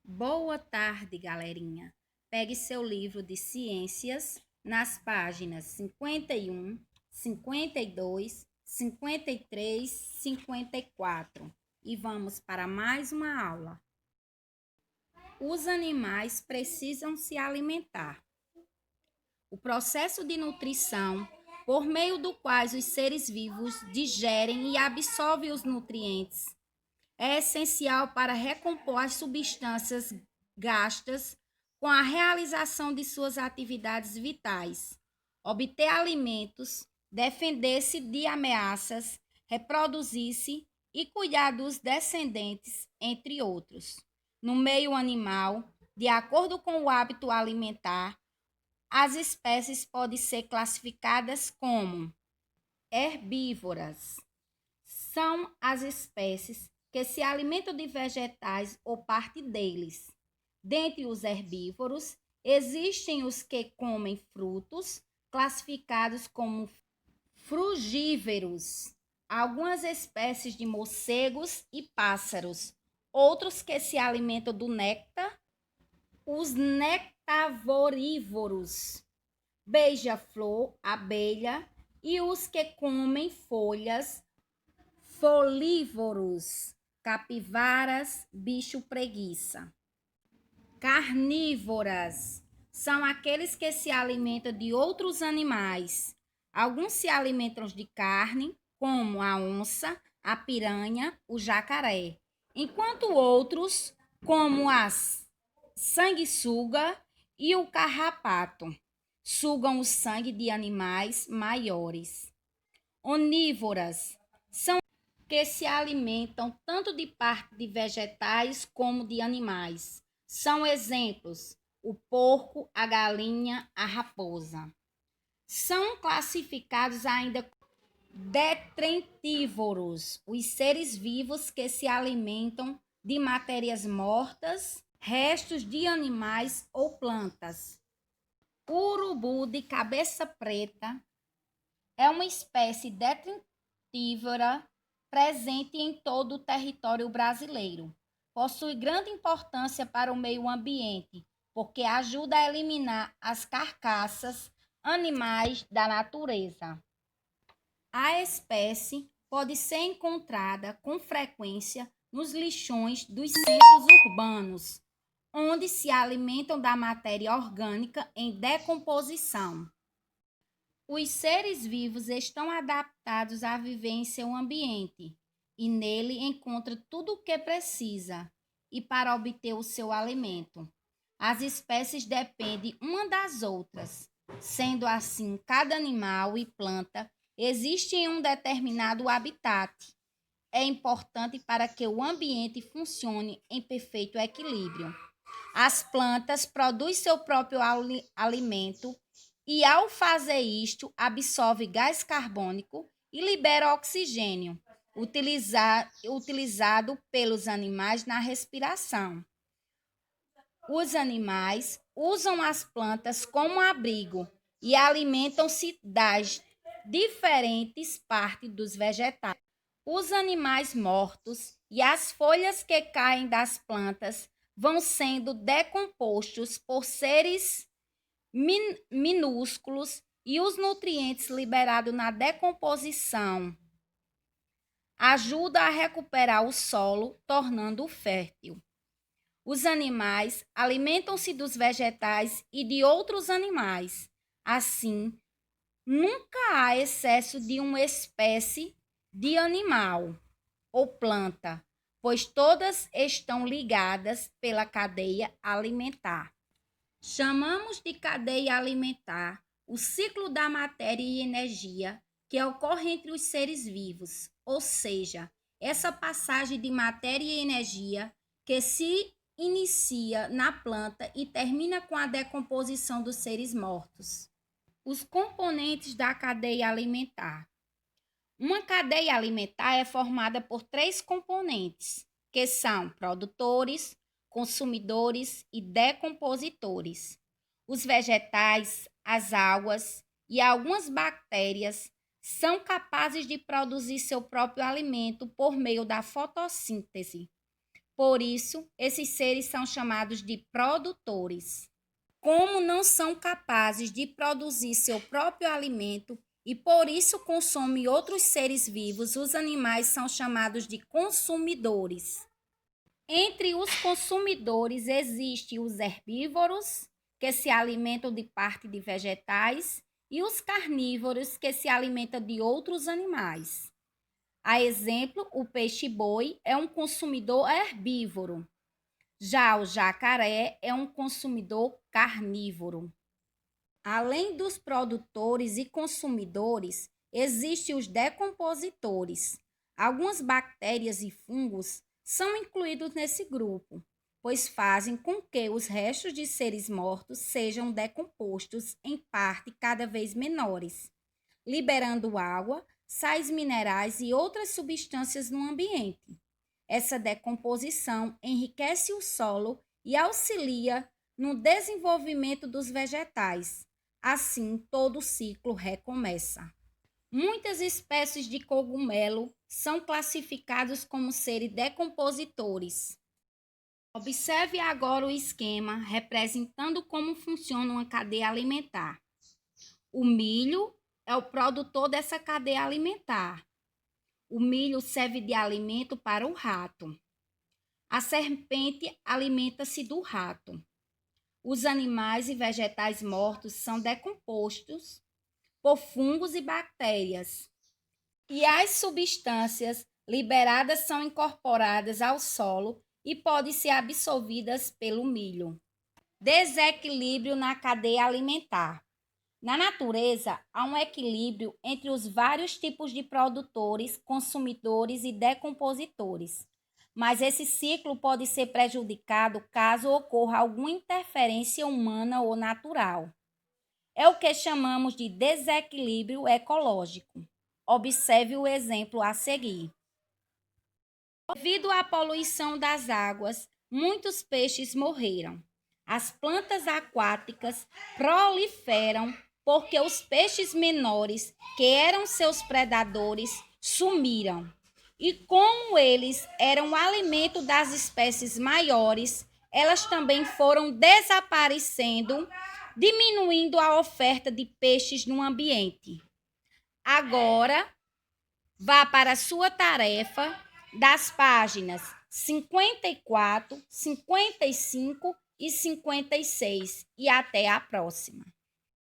Boa tarde, galerinha. Pegue seu livro de ciências nas páginas 51, 52, 53, 54 e vamos para mais uma aula. Os animais precisam se alimentar. O processo de nutrição, por meio do qual os seres vivos digerem e absorvem os nutrientes, é essencial para recompor as substâncias gastas com a realização de suas atividades vitais, obter alimentos, defender-se de ameaças, reproduzir-se e cuidar dos descendentes, entre outros. No meio animal, de acordo com o hábito alimentar, as espécies podem ser classificadas como herbívoras. São as espécies que se alimentam de vegetais ou parte deles. Dentre os herbívoros, existem os que comem frutos, classificados como frugívoros, algumas espécies de morcegos e pássaros, outros que se alimentam do néctar, os nectavorívoros, beija-flor, abelha, e os que comem folhas, folívoros, capivaras, bicho preguiça. Carnívoras são aqueles que se alimentam de outros animais. Alguns se alimentam de carne, como a onça, a piranha, o jacaré, enquanto outros, como as sanguessuga e o carrapato, sugam o sangue de animais maiores. Onívoras são que se alimentam tanto de parte de vegetais como de animais. São exemplos o porco, a galinha, a raposa. São classificados ainda detritívoros, os seres vivos que se alimentam de matérias mortas, restos de animais ou plantas. O urubu de cabeça preta é uma espécie detritívora presente em todo o território brasileiro. Possui grande importância para o meio ambiente, porque ajuda a eliminar as carcaças animais da natureza. A espécie pode ser encontrada com frequência nos lixões dos centros urbanos, onde se alimentam da matéria orgânica em decomposição. Os seres vivos estão adaptados a viver em seu ambiente e nele encontra tudo o que precisa e para obter o seu alimento. As espécies dependem uma das outras, sendo assim, cada animal e planta existe em um determinado habitat. É importante para que o ambiente funcione em perfeito equilíbrio. As plantas produzem seu próprio alimento e, ao fazer isto, absorve gás carbônico e libera oxigênio, utilizado pelos animais na respiração. Os animais usam as plantas como abrigo e alimentam-se das diferentes partes dos vegetais. Os animais mortos e as folhas que caem das plantas vão sendo decompostos por seres minúsculos e os nutrientes liberados na decomposição ajudam a recuperar o solo, tornando-o fértil. Os animais alimentam-se dos vegetais e de outros animais. Assim, nunca há excesso de uma espécie de animal ou planta, pois todas estão ligadas pela cadeia alimentar. Chamamos de cadeia alimentar o ciclo da matéria e energia que ocorre entre os seres vivos, ou seja, essa passagem de matéria e energia que se inicia na planta e termina com a decomposição dos seres mortos. Os componentes da cadeia alimentar. Uma cadeia alimentar é formada por 3 componentes, que são produtores, consumidores e decompositores. Os vegetais, as águas e algumas bactérias são capazes de produzir seu próprio alimento por meio da fotossíntese. Por isso, esses seres são chamados de produtores. Como não são capazes de produzir seu próprio alimento e por isso consomem outros seres vivos, os animais são chamados de consumidores. Entre os consumidores existem os herbívoros, que se alimentam de parte de vegetais, e os carnívoros, que se alimentam de outros animais. A exemplo, o peixe-boi é um consumidor herbívoro. Já o jacaré é um consumidor carnívoro. Além dos produtores e consumidores, existem os decompositores. Algumas bactérias e fungos são incluídos nesse grupo, pois fazem com que os restos de seres mortos sejam decompostos em parte cada vez menores, liberando água, sais minerais e outras substâncias no ambiente. Essa decomposição enriquece o solo e auxilia no desenvolvimento dos vegetais. Assim, todo o ciclo recomeça. Muitas espécies de cogumelo são classificados como seres decompositores. Observe agora o esquema representando como funciona uma cadeia alimentar. O milho é o produtor dessa cadeia alimentar. O milho serve de alimento para o rato. A serpente alimenta-se do rato. Os animais e vegetais mortos são decompostos por fungos e bactérias. E as substâncias liberadas são incorporadas ao solo e podem ser absorvidas pelo milho. Desequilíbrio na cadeia alimentar. Na natureza, há um equilíbrio entre os vários tipos de produtores, consumidores e decompositores. Mas esse ciclo pode ser prejudicado caso ocorra alguma interferência humana ou natural. É o que chamamos de desequilíbrio ecológico. Observe o exemplo a seguir. Devido à poluição das águas, muitos peixes morreram. As plantas aquáticas proliferam porque os peixes menores, que eram seus predadores, sumiram. E como eles eram o alimento das espécies maiores, elas também foram desaparecendo, diminuindo a oferta de peixes no ambiente. Agora, vá para a sua tarefa das páginas 54, 55 e 56 e até a próxima.